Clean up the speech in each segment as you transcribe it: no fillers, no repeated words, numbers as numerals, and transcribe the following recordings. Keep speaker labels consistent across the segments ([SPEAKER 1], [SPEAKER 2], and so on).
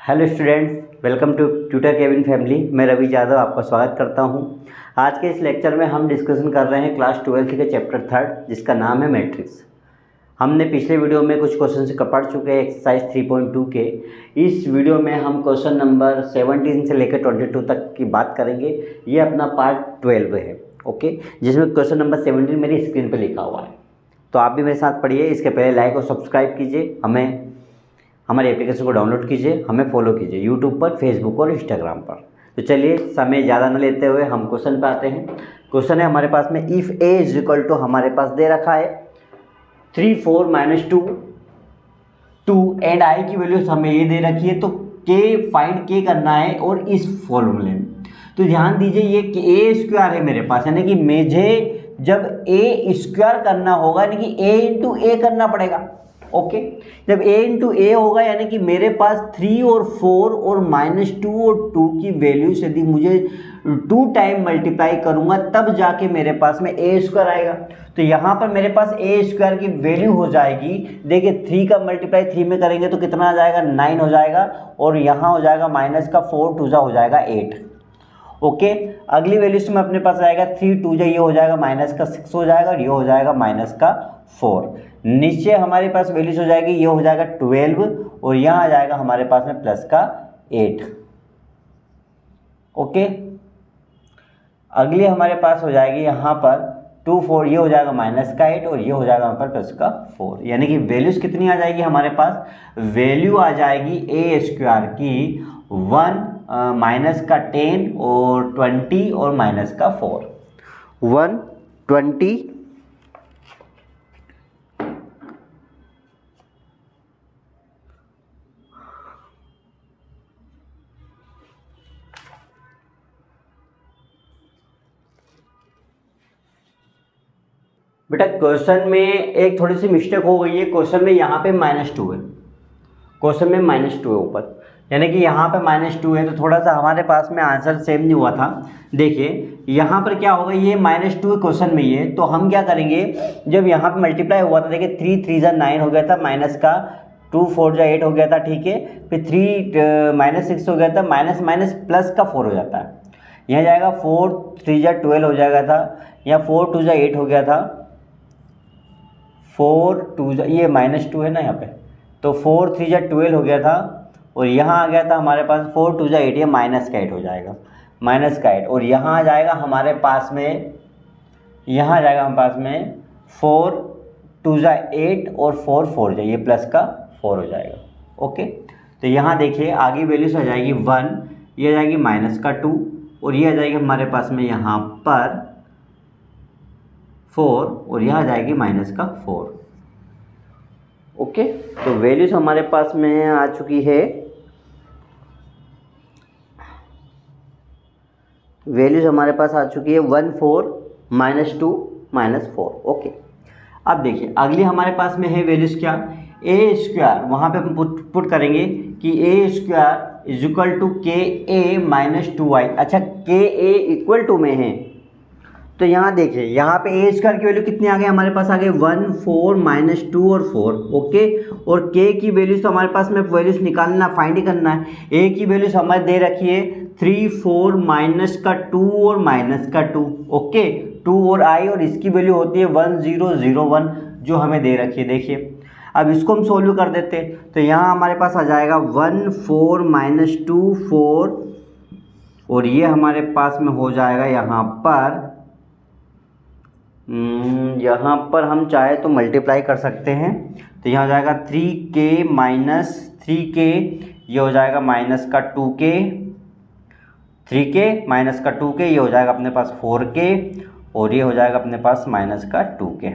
[SPEAKER 1] Hello students, welcome to tutor cabin family. मैं रवि यादव आपका स्वागत करता हूं। आज के इस लेक्चर में हम डिस्कशन कर रहे हैं क्लास 12 के चैप्टर 3 जिसका नाम है मैट्रिक्स। हमने पिछले वीडियो में कुछ क्वेश्चन पढ़ चुके हैं एक्सरसाइज 3.2 के। इस वीडियो में हम क्वेश्चन नंबर 17 से लेकर 22 तक की बात करेंगे। ये अपना पार्ट 12 है, ओके, जिसमें क्वेश्चन नंबर 17 मेरी स्क्रीन पर लिखा हुआ है। तो आप भी मेरे साथ पढ़िए। इसके पहले लाइक और सब्सक्राइब कीजिए, हमारे एप्लीकेशन को डाउनलोड कीजिए, हमें फॉलो कीजिए यूट्यूब पर, फेसबुक और इंस्टाग्राम पर। तो चलिए समय ज़्यादा न लेते हुए हम क्वेश्चन पे आते हैं। क्वेश्चन है हमारे पास में, if A is equal to, हमारे पास दे रखा है 3 4 -2 2 एंड आई की वैल्यूज हमें ये दे रखी है। तो फाइंड के करना है और इस फॉर्मूले में। तो ध्यान दीजिए ये ए स्क्वायर है मेरे पास, यानी कि मुझे जब ए स्क्वायर करना होगा यानी कि ए इंटू ए करना पड़ेगा। ओके, जब a इंटू ए होगा यानी कि मेरे पास 3 और 4 और -2 और 2 की वैल्यूज यदि मुझे 2 टाइम मल्टीप्लाई करूंगा तब जाके मेरे पास में a स्क्वायर आएगा। तो यहाँ पर मेरे पास a स्क्वायर की वैल्यू हो जाएगी, देखिए 3 का मल्टीप्लाई 3 में करेंगे तो कितना आ जाएगा, 9 हो जाएगा, और यहाँ हो जाएगा माइनस का 4 2 हो जाएगा 8। ओके, अगली वैल्यूज में अपने पास आएगा 3 2 ये हो जाएगा माइनस का 6 हो जाएगा, और ये हो जाएगा माइनस का 4। नीचे हमारे पास वैल्यूज हो जाएगी, ये हो जाएगा 12 और यहाँ आ जाएगा हमारे पास में प्लस का 8। ओके, अगली हमारे पास हो जाएगी यहाँ पर 2 4, ये हो जाएगा माइनस का 8 और ये हो जाएगा यहाँ पर प्लस का 4। यानी कि वैल्यूज कितनी आ जाएगी हमारे पास, वैल्यू आ जाएगी ए स्क्वायर की 1 माइनस का 10 और 20 और माइनस का 4। 1 20 बेटा क्वेश्चन में एक थोड़ी सी मिस्टेक हो गई है। क्वेश्चन में यहाँ पे -2 है, क्वेश्चन में -2 है ऊपर, यानी कि यहाँ पे -2 है, तो थोड़ा सा हमारे पास में आंसर सेम नहीं हुआ था। देखिए यहाँ पर क्या होगा, ये -2 क्वेश्चन में ही है, तो हम क्या करेंगे, जब यहाँ पे मल्टीप्लाई हुआ था, देखिए 3 3 9 हो गया था, माइनस का 2 4 8 हो गया था, ठीक है, फिर 3 -6 हो गया था, माइनस माइनस प्लस का 4 हो जाता है, यहाँ जाएगा 4 3 12 हो जाएगा था, यहाँ 4 2 8 हो गया था, 4 2 ये -2 है ना यहाँ पे, तो 4 3 12 हो गया था, और यहाँ आ गया था हमारे पास 4 2 8, ये माइनस का 8 हो जाएगा, माइनस का 8, और यहाँ आ जाएगा हमारे पास में, यहाँ आ जाएगा हमारे पास में 4 2 8 और 4 4 ये प्लस का 4 हो जाएगा। ओके, तो यहाँ देखिए आगे वैल्यूज आ जाएगी 1, ये आ जाएगी माइनस का 2, और ये आ जाएगी हमारे पास में यहाँ पर 4, और यहाँ आ जाएगी माइनस का 4। ओके, तो वैल्यूज हमारे पास में आ चुकी है, वैल्यूज हमारे पास आ चुकी है 1 4 -2 -4। ओके, अब देखिए अगली हमारे पास में है वैल्यूज क्या, ए स्क्वायर, वहाँ पे हम पुट करेंगे कि ए स्क्वायर इज इक्वल टू के ए -2y। अच्छा, के ए इक्वल टू में है, तो यहाँ देखिए यहाँ पे ए स्क्वायर की वैल्यू कितनी आ गई हमारे पास, आ गए 1 4 -2 और 4। ओके, और के की वैल्यूज तो हमारे पास में वैल्यूज निकालना, फाइंड ही करना है। ए की वैल्यूज हमारे दे रखी है 3 4 माइनस का 2 और माइनस का 2। ओके, 2 और आई, और इसकी वैल्यू होती है 1 0 0 1 जो हमें दे रखी है। देखिए अब इसको हम सोल्व कर देते हैं, तो यहाँ हमारे पास आ जाएगा 1 4 -2 4, और ये हमारे पास में हो जाएगा यहाँ पर हम चाहे तो मल्टीप्लाई कर सकते हैं, तो यहाँ हो जाएगा 3k माइनस 3k, ये हो जाएगा माइनस का 2k, 3k माइनस का 2k, ये हो जाएगा अपने पास 4k, और ये हो जाएगा अपने पास माइनस का 2k।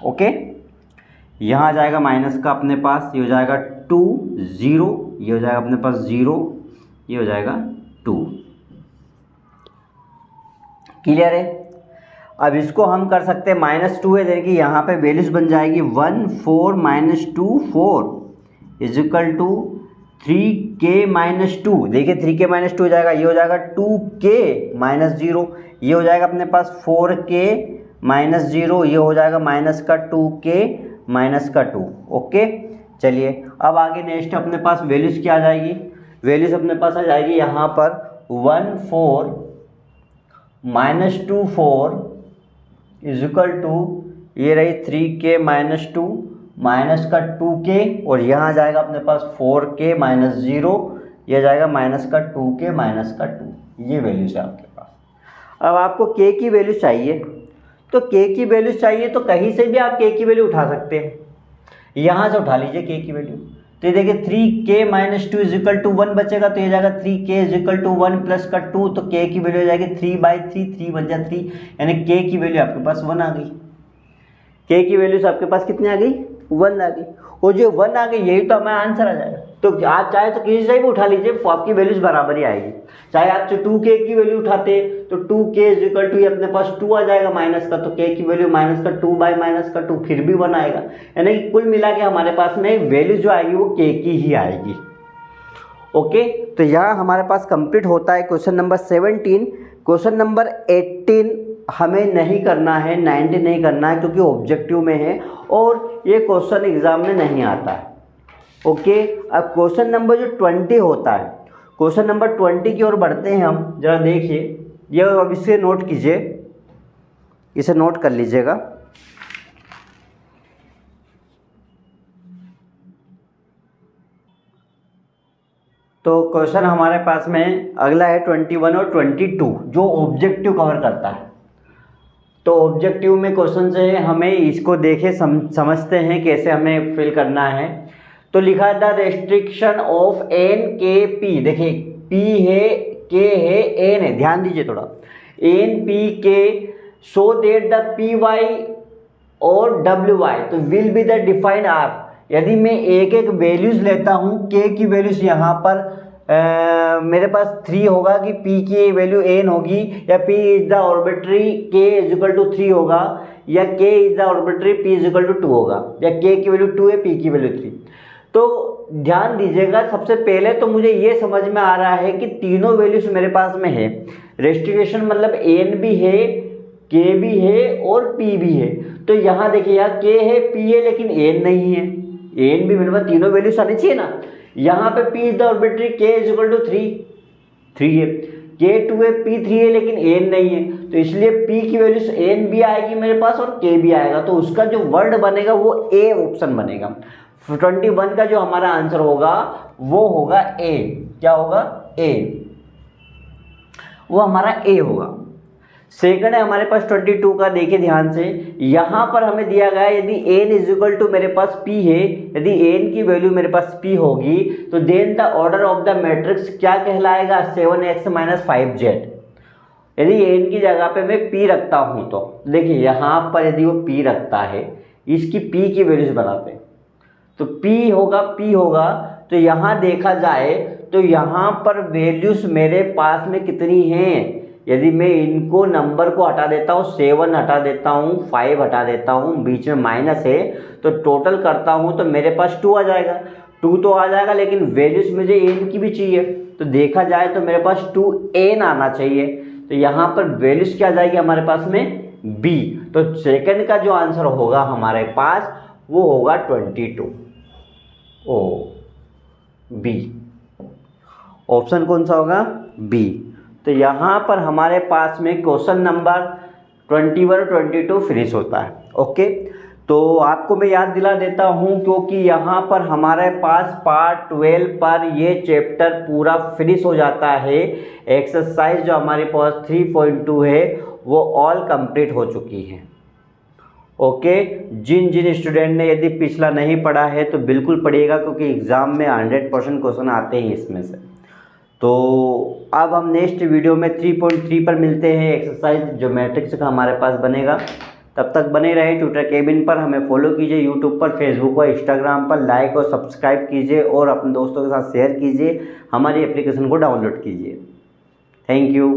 [SPEAKER 1] ओके, यहाँ आ जाएगा माइनस का अपने पास, ये हो जाएगा 2 0, ये हो जाएगा अपने पास 0, ये हो जाएगा 2। क्लियर है? अब इसको हम कर सकते हैं -2 है, यानी कि यहाँ पे वैल्यूज बन जाएगी 1 4 -2 4 इज इक्वल टू 3k -2। देखिए 3k -2 हो जाएगा, ये हो जाएगा 2k -0, ये हो जाएगा अपने पास 4k -0, ये हो जाएगा माइनस का 2k -2। ओके, चलिए अब आगे नेक्स्ट अपने पास वैल्यूज़ क्या आ जाएगी, वैल्यूज़ अपने पास आ जाएगी यहाँ पर 1 4 -2 4 इज इक्वल टू ये रही 3k -2 माइनस का 2k और यहाँ आ जाएगा अपने पास 4k -0, यह जाएगा माइनस का 2k माइनस का 2, ये वैल्यूज है आपके पास। अब आपको k की वैल्यू चाहिए, तो k की वैल्यू चाहिए तो कहीं से भी आप k की वैल्यू उठा सकते हैं, यहाँ से उठा लीजिए k की वैल्यू। तो ये देखिए 3k -2 इज इक्वल टू 1 बचेगा, तो ये जाएगा 3k is equal to 1 plus का 2, तो k की वैल्यू हो जाएगी 3/3, 3 बन जाए 3, यानी k की वैल्यू आपके पास 1 आ गई। k की वैल्यूज आपके पास कितनी आ गई, 1 आ गई, और जो 1 आ गई यही तो हमारा आंसर आ जाएगा। तो आप चाहे तो किसी से भी उठा लीजिए, आपकी वैल्यूज बराबर ही आएगी। चाहे आप 2k की वैल्यू उठाते तो 2k इज इक्वल टू अपने पास 2 आ जाएगा माइनस का, तो k की वैल्यू माइनस का 2/-2 फिर भी 1 आएगा, यानी कि कुल मिला के हमारे पास में वैल्यू जो आएगी वो k की ही आएगी। ओके, तो यहाँ हमारे पास कंप्लीट होता है क्वेश्चन नंबर 17। क्वेश्चन नंबर 18 हमें नहीं करना है, 19 नहीं करना है क्योंकि ऑब्जेक्टिव में है और ये क्वेश्चन एग्जाम में नहीं आता है। ओके, अब क्वेश्चन नंबर जो 20 होता है, क्वेश्चन नंबर 20 की ओर बढ़ते हैं हम। जरा देखिए, ये अब इसे नोट कीजिए, इसे नोट कर लीजिएगा। तो क्वेश्चन हमारे पास में अगला है 21 और 22 जो ऑब्जेक्टिव कवर करता है। तो ऑब्जेक्टिव में क्वेश्चन से हमें इसको देखे समझते हैं कैसे हमें फिल करना है। तो लिखा है द रेस्ट्रिक्शन ऑफ एन के पी, देखिए पी है, के है, एन है, ध्यान दीजिए थोड़ा, N P K so that the P Y और डब्ल्यू वाई तो will be the defined R. यदि मैं एक एक वैल्यूज लेता हूँ, के की वैल्यूज यहाँ पर मेरे पास 3 होगा कि p की वैल्यू n होगी, या p is the arbitrary k is equal to 3 होगा, या k is the arbitrary p is equal to 2 होगा, या k की वैल्यू 2 है, p की वैल्यू 3। तो ध्यान दीजिएगा, सबसे पहले तो मुझे ये समझ में आ रहा है कि तीनों वैल्यूज मेरे पास में है। रेस्ट्रिक्शन मतलब n भी है, k भी है और p भी है। तो यहाँ देखिए, यहाँ k है, p है, लेकिन n नहीं है। n भी मेरे पास तीनों वैल्यूज आनी चाहिए ना। यहाँ पे p is the arbitrary k is equal to 3 है, k 2 है, p 3 है, लेकिन n नहीं है, तो इसलिए p की वैल्यू n भी आएगी मेरे पास और k भी आएगा। तो उसका जो वर्ड बनेगा वो a ऑप्शन बनेगा। 21 का जो हमारा आंसर होगा वो होगा a। क्या होगा? a, वो हमारा a होगा। सेकंड है हमारे पास 22 का, देखिए ध्यान से, यहाँ पर हमें दिया गया यदि n इज इक्वल टू मेरे पास p है, यदि n की वैल्यू मेरे पास p होगी तो then the order of the matrix क्या कहलाएगा? 7x - 5z। यदि n की जगह पे मैं p रखता हूँ तो देखिए यहाँ पर यदि वो p रखता है, इसकी p की वैल्यूज बनाते हैं तो p होगा। तो यहाँ देखा जाए तो यहाँ पर वैल्यूज मेरे पास में कितनी हैं? यदि मैं इनको नंबर को हटा देता हूँ, 7 हटा देता हूँ, 5 हटा देता हूँ, बीच में माइनस है, तो टोटल करता हूँ तो मेरे पास 2 आ जाएगा। 2 तो आ जाएगा, लेकिन वैल्यूज मुझे n की भी चाहिए, तो देखा जाए तो मेरे पास 2n आना चाहिए। तो यहाँ पर वैल्यूज क्या आ जाएगी हमारे पास में? b। तो सेकंड का जो आंसर होगा हमारे पास वो होगा 22। ओ बी, ऑप्शन कौन सा होगा? बी। तो यहाँ पर हमारे पास में क्वेश्चन नंबर 21 और 22 फिनिश होता है। ओके, तो आपको मैं याद दिला देता हूँ क्योंकि यहाँ पर हमारे पास पार्ट 12 पर ये चैप्टर पूरा फिनिश हो जाता है। एक्सरसाइज जो हमारे पास 3.2 है वो ऑल कंप्लीट हो चुकी है। ओके, जिन स्टूडेंट ने यदि पिछला नहीं पढ़ा है तो बिल्कुल पढ़िएगा, क्योंकि एग्ज़ाम में 100% क्वेश्चन आते हैं इसमें से। तो अब हम नेक्स्ट वीडियो में 3.3 पर मिलते हैं, एक्सरसाइज जो मैट्रिक्स का हमारे पास बनेगा। तब तक बने रहे ट्यूटर केबिन पर। हमें फॉलो कीजिए यूट्यूब पर, फेसबुक पर, इंस्टाग्राम पर, लाइक और सब्सक्राइब कीजिए और अपने दोस्तों के साथ शेयर कीजिए। हमारी एप्लीकेशन को डाउनलोड कीजिए। Thank you.